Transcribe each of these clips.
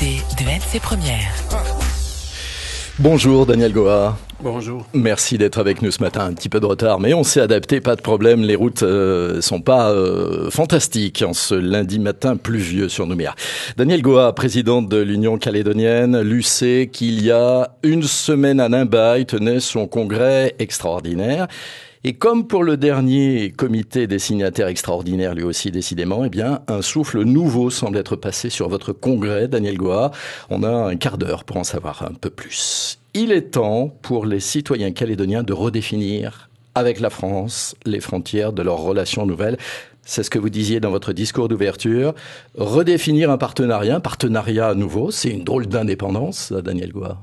écoutez de Première. Bonjour Daniel Goa. Bonjour. Merci d'être avec nous ce matin. Un petit peu de retard, mais on s'est adapté, pas de problème. Les routes sont pas fantastiques en ce lundi matin pluvieux sur Nouméa. Daniel Goa, président de l'Union calédonienne, l'UC, qui il y a une semaine à Nimbaï tenait son congrès extraordinaire. Et comme pour le dernier comité des signataires extraordinaires, lui aussi décidément, eh bien, un souffle nouveau semble être passé sur votre congrès, Daniel Goa. On a un quart d'heure pour en savoir un peu plus. Il est temps pour les citoyens calédoniens de redéfinir avec la France les frontières de leurs relations nouvelles. C'est ce que vous disiez dans votre discours d'ouverture. Redéfinir un partenariat nouveau, c'est une drôle d'indépendance, Daniel Goa.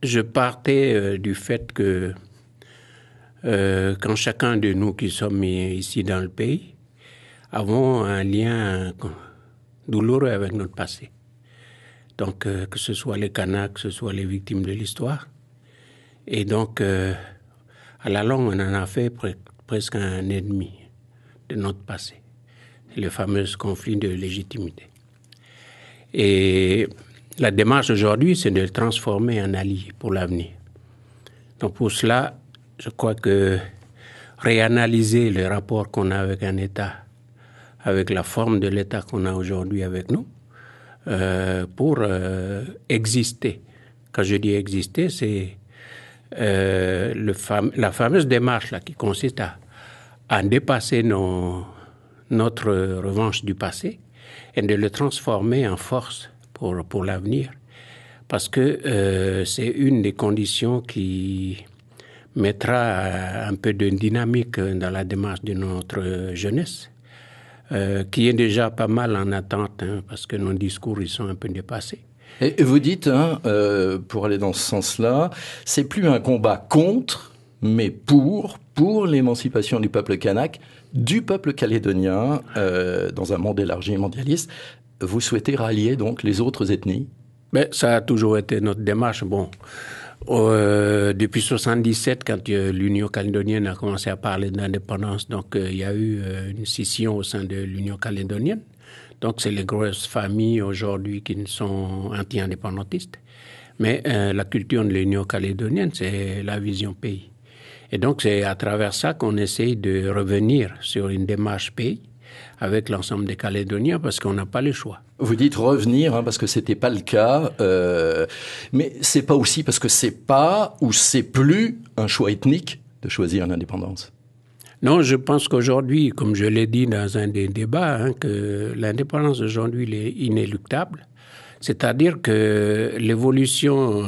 Je partais du fait que quand chacun de nous qui sommes ici dans le pays avons un lien douloureux avec notre passé. Donc, que ce soit les Kanaks, que ce soit les victimes de l'histoire. Et donc, à la longue, on en a fait presque un ennemi de notre passé. Le fameux conflit de légitimité. Et la démarche aujourd'hui, c'est de le transformer en allié pour l'avenir. Donc pour cela, je crois que réanalyser le rapport qu'on a avec un État, avec la forme de l'État qu'on a aujourd'hui avec nous, pour exister. Quand je dis exister, c'est la fameuse démarche là, qui consiste à dépasser notre revanche du passé et de le transformer en force pour l'avenir, parce que c'est une des conditions qui mettra un peu de dynamique dans la démarche de notre jeunesse, qui est déjà pas mal en attente, parce que nos discours ils sont un peu dépassés. Et vous dites, pour aller dans ce sens-là, c'est plus un combat contre, mais pour l'émancipation du peuple kanak, du peuple calédonien, dans un monde élargi et mondialiste. Vous souhaitez rallier donc les autres ethnies? Mais ça a toujours été notre démarche. Bon, depuis 1977, quand l'Union calédonienne a commencé à parler d'indépendance, donc il y a eu une scission au sein de l'Union calédonienne. Donc c'est les grosses familles aujourd'hui qui sont anti-indépendantistes. Mais la culture de l'Union calédonienne, c'est la vision pays. Et donc c'est à travers ça qu'on essaye de revenir sur une démarche pays avec l'ensemble des Calédoniens, parce qu'on n'a pas le choix. Vous dites revenir, parce que c'était pas le cas, mais c'est pas aussi parce que c'est pas ou c'est plus un choix ethnique de choisir l'indépendance. Non, je pense qu'aujourd'hui, comme je l'ai dit dans un des débats, que l'indépendance aujourd'hui est inéluctable. C'est-à-dire que l'évolution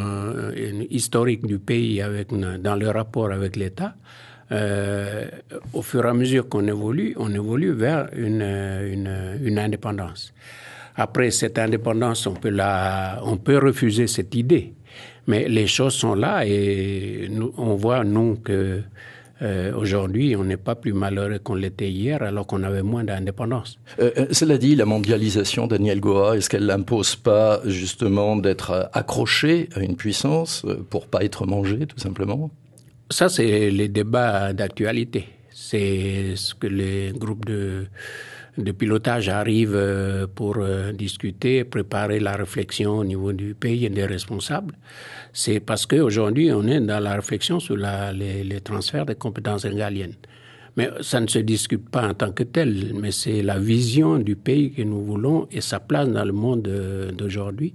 historique du pays dans le rapport avec l'État, au fur et à mesure qu'on évolue, on évolue vers une indépendance. Après cette indépendance, on peut refuser cette idée, mais les choses sont là et on voit nous que aujourd'hui, on n'est pas plus malheureux qu'on l'était hier, alors qu'on avait moins d'indépendance. Cela dit, la mondialisation, Daniel Goa, est-ce qu'elle n'impose pas justement d'être accroché à une puissance pour pas être mangé, tout simplement? Ça, c'est les débats d'actualité. C'est ce que les groupes de pilotage arrivent pour discuter, préparer la réflexion au niveau du pays et des responsables. C'est parce qu'aujourd'hui, on est dans la réflexion sur les transferts des compétences régaliennes. Mais ça ne se discute pas en tant que tel, mais c'est la vision du pays que nous voulons et sa place dans le monde d'aujourd'hui.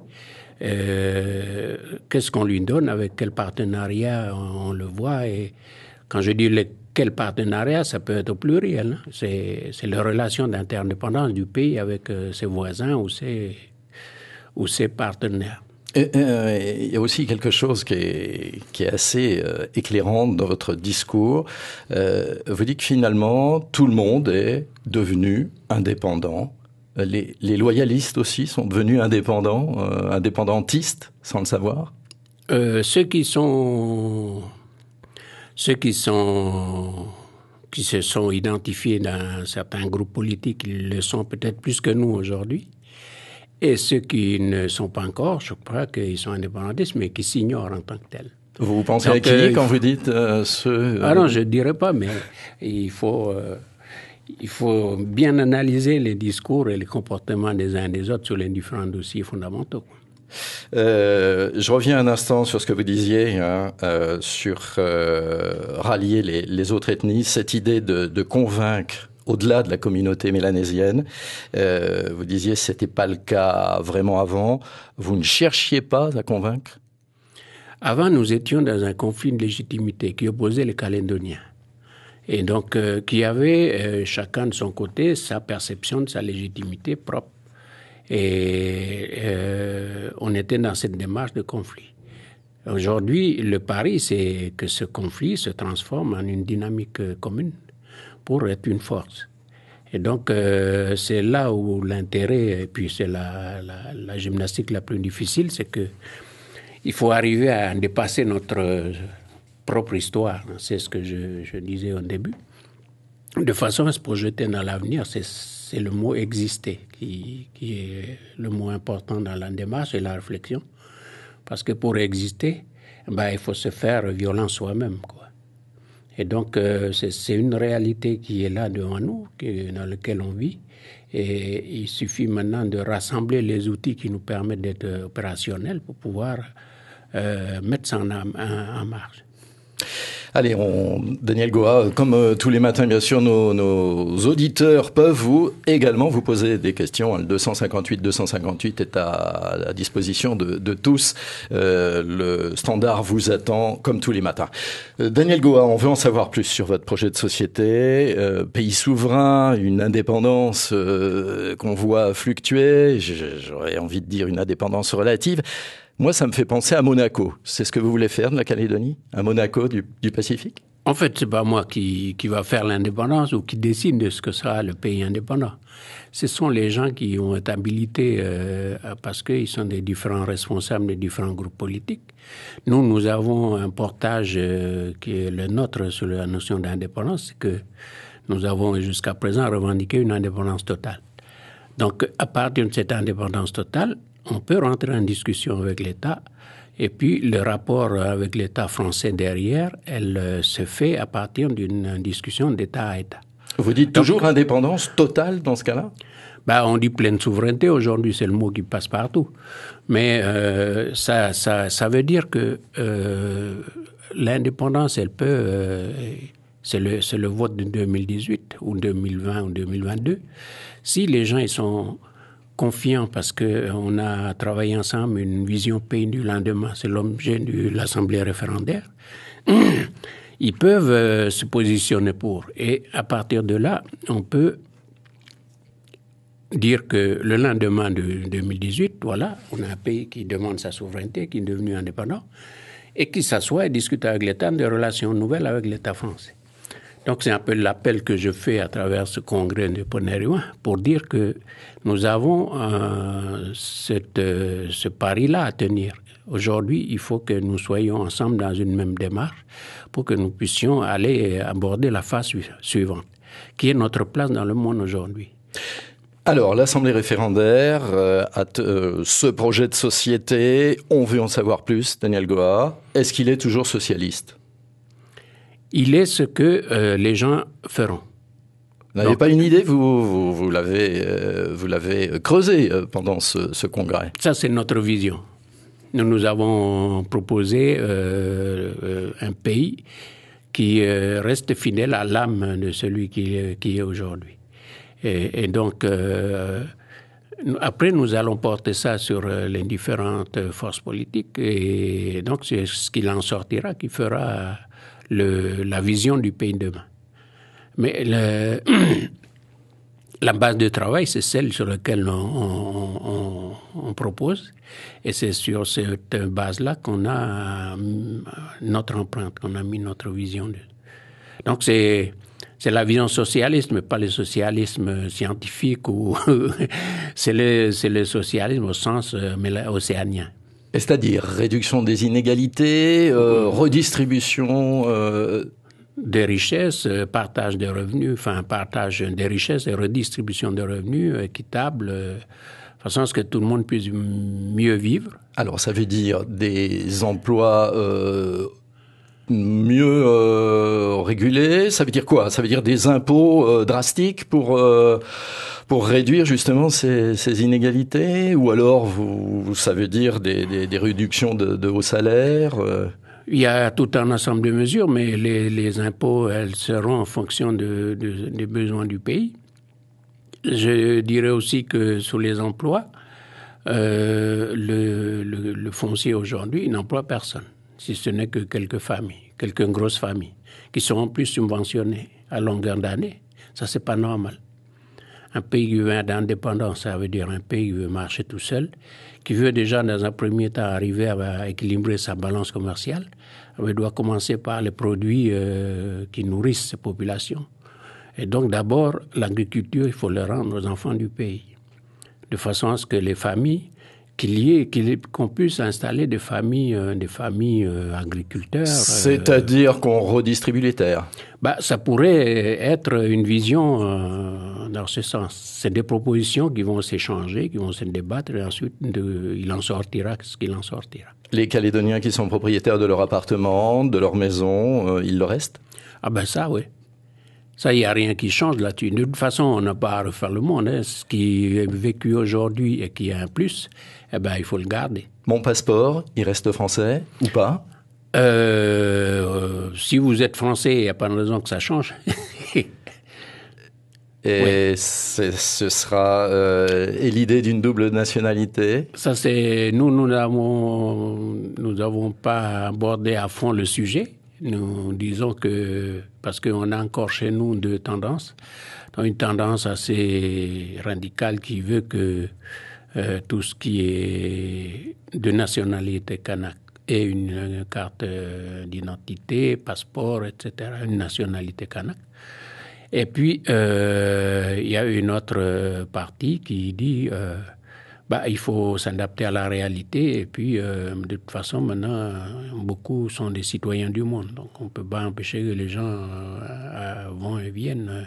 Qu'est-ce qu'on lui donne, avec quel partenariat on le voit. Et quand je dis quel partenariat, ça peut être au pluriel. C'est la relation d'interdépendance du pays avec ses voisins ou ses partenaires. Il y a aussi quelque chose qui est assez éclairant dans votre discours. Vous dites que finalement, tout le monde est devenu indépendant. Les loyalistes aussi sont devenus indépendants, indépendantistes, sans le savoir. Ceux qui se sont identifiés dans certains groupes politiques, ils le sont peut-être plus que nous aujourd'hui. Et ceux qui ne sont pas encore, je crois qu'ils sont indépendantistes, mais qui s'ignorent en tant que tels. Vous pensez à qui quand vous dites ceux... Ah non, je ne dirais pas, mais il faut il faut bien analyser les discours et les comportements des uns et des autres sur les différents dossiers fondamentaux. Je reviens un instant sur ce que vous disiez, sur rallier les autres ethnies, cette idée de convaincre au-delà de la communauté mélanésienne. Vous disiez que ce n'était pas le cas vraiment avant. Vous ne cherchiez pas à convaincre? Avant, nous étions dans un conflit de légitimité qui opposait les Calédoniens. Et donc, qui avait chacun de son côté sa perception de sa légitimité propre. Et on était dans cette démarche de conflit. Aujourd'hui, le pari, c'est que ce conflit se transforme en une dynamique commune pour être une force. Et donc, c'est là où l'intérêt, et puis c'est la gymnastique la plus difficile, c'est que il faut arriver à dépasser notre propre histoire. C'est ce que je disais au début. De façon à se projeter dans l'avenir, c'est le mot « exister » qui est le mot important dans la démarche et la réflexion. Parce que pour exister, il faut se faire violence soi-même, quoi. Et donc, c'est une réalité qui est là devant nous, dans laquelle on vit. Et il suffit maintenant de rassembler les outils qui nous permettent d'être opérationnels pour pouvoir mettre ça en marche. Allez, Daniel Goa, comme tous les matins, bien sûr, nos auditeurs peuvent également vous poser des questions. Le 258 est à disposition de tous. Le standard vous attend comme tous les matins. Daniel Goa, on veut en savoir plus sur votre projet de société. Pays souverain, une indépendance qu'on voit fluctuer. J'aurais envie de dire une indépendance relative. Moi, ça me fait penser à Monaco. C'est ce que vous voulez faire de la Calédonie? Un Monaco du Pacifique? En fait, c'est pas moi qui va faire l'indépendance ou qui décide de ce que sera le pays indépendant. Ce sont les gens qui ont été habilités parce qu'ils sont des différents responsables des différents groupes politiques. Nous avons un portage qui est le nôtre sur la notion d'indépendance, c'est que nous avons jusqu'à présent revendiqué une indépendance totale. Donc, à partir de cette indépendance totale, on peut rentrer en discussion avec l'État et puis le rapport avec l'État français derrière, elle se fait à partir d'une discussion d'État à État. Vous dites toujours indépendance totale dans ce cas-là? On dit pleine souveraineté, aujourd'hui c'est le mot qui passe partout. Mais ça veut dire que l'indépendance, elle peut... c'est le vote de 2018 ou 2020 ou 2022. Si les gens ils sont confiants parce qu'on a travaillé ensemble une vision pays du lendemain, c'est l'objet de l'Assemblée référendaire, ils peuvent se positionner pour. Et à partir de là, on peut dire que le lendemain de 2018, voilà, on a un pays qui demande sa souveraineté, qui est devenu indépendant, et qui s'assoit et discute avec l'État des relations nouvelles avec l'État français. Donc, c'est un peu l'appel que je fais à travers ce congrès de Poneriwan pour dire que nous avons ce pari-là à tenir. Aujourd'hui, il faut que nous soyons ensemble dans une même démarche pour que nous puissions aller aborder la phase suivante, qui est notre place dans le monde aujourd'hui. Alors, l'Assemblée référendaire a ce projet de société. On veut en savoir plus, Daniel Goa. Est-ce qu'il est toujours socialiste ? Il est ce que les gens feront. Vous n'avez pas une idée, vous l'avez creusé pendant ce congrès. Ça, c'est notre vision. Nous avons proposé un pays qui reste fidèle à l'âme de celui qui est aujourd'hui. Et donc, après, nous allons porter ça sur les différentes forces politiques. Et donc, c'est ce qu'il en sortira qui fera la vision du pays de demain. Mais la base de travail, c'est celle sur laquelle on propose. Et c'est sur cette base-là qu'on a notre empreinte, qu'on a mis notre vision. Donc, c'est la vision socialiste, mais pas le socialisme scientifique. C'est le socialisme au sens océanien. C'est-à-dire réduction des inégalités, redistribution des richesses, partage des revenus, partage des richesses et redistribution des revenus équitable, de façon à ce que tout le monde puisse mieux vivre. Alors ça veut dire des emplois mieux régulés? Ça veut dire quoi? Ça veut dire des impôts drastiques pour réduire justement ces inégalités? Ou alors ça veut dire des réductions de hauts salaires? Il y a tout un ensemble de mesures, mais les impôts, elles seront en fonction des besoins du pays. Je dirais aussi que sur les emplois, le foncier aujourd'hui n'emploie personne, si ce n'est que quelques familles, quelques grosses familles, qui seront plus subventionnées à longueur d'année. Ça, c'est pas normal. Un pays qui veut d'indépendance, ça veut dire un pays qui veut marcher tout seul, qui veut déjà dans un premier temps arriver à équilibrer sa balance commerciale, il doit commencer par les produits qui nourrissent ces populations. Et donc d'abord, l'agriculture, il faut le rendre aux enfants du pays, de façon à ce que les familles, qu'on puisse installer des familles agriculteurs. C'est-à-dire qu'on redistribue les terres. Ça pourrait être une vision dans ce sens. C'est des propositions qui vont s'échanger, qui vont se débattre, et ensuite il en sortira ce qu'il en sortira. Les Calédoniens qui sont propriétaires de leur appartement, de leur maison, ils le restent? Ça, oui. Ça, il n'y a rien qui change là-dessus. De toute façon, on n'a pas à refaire le monde. Ce qui est vécu aujourd'hui et qui a un plus, il faut le garder. Mon passeport, il reste français ou pas? Si vous êtes français, il n'y a pas de raison que ça change. Et ce sera l'idée d'une double nationalité? Ça, c'est nous n'avons pas abordé à fond le sujet. Nous disons que, parce qu'on a encore chez nous deux tendances, une tendance assez radicale qui veut que tout ce qui est de nationalité kanak ait une carte d'identité, passeport, etc., une nationalité kanak. Et puis, il y a une autre partie qui dit il faut s'adapter à la réalité. Et puis, de toute façon, maintenant, beaucoup sont des citoyens du monde. Donc, on ne peut pas empêcher que les gens vont et viennent.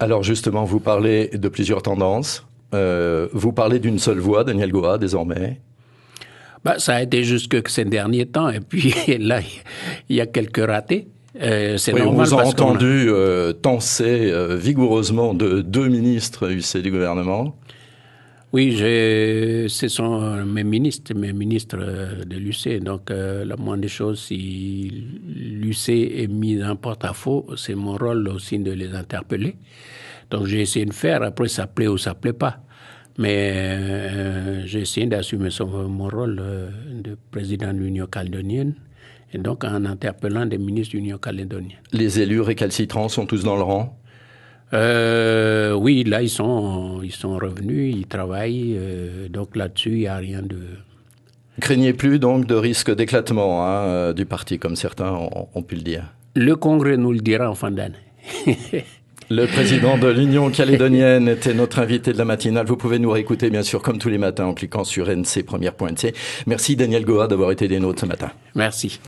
Alors, justement, vous parlez de plusieurs tendances. Vous parlez d'une seule voix, Daniel Goa, désormais. Ça a été jusque ces derniers temps. Et puis, là, il y a quelques ratés. C'est normal. On vous a entendu tenser vigoureusement de deux ministres UC du gouvernement. Oui, ce sont mes ministres de l'UC. Donc, la moindre des choses, si l'UC est mise en porte-à-faux, c'est mon rôle aussi de les interpeller. Donc, j'ai essayé de faire. Après, ça plaît ou ça plaît pas. Mais j'ai essayé d'assumer mon rôle de président de l'Union calédonienne. Et donc, en interpellant des ministres de l'Union calédonienne. Les élus récalcitrants sont tous dans le rang? Oui, là, ils sont revenus, ils travaillent. Donc, là-dessus, il n'y a rien de... Craignez plus, donc, de risque d'éclatement du parti, comme certains ont pu le dire? Le Congrès nous le dira en fin d'année. Le président de l'Union calédonienne était notre invité de la matinale. Vous pouvez nous réécouter, bien sûr, comme tous les matins, en cliquant sur NC Première.NC. Merci, Daniel Goa, d'avoir été des nôtres ce matin. Merci.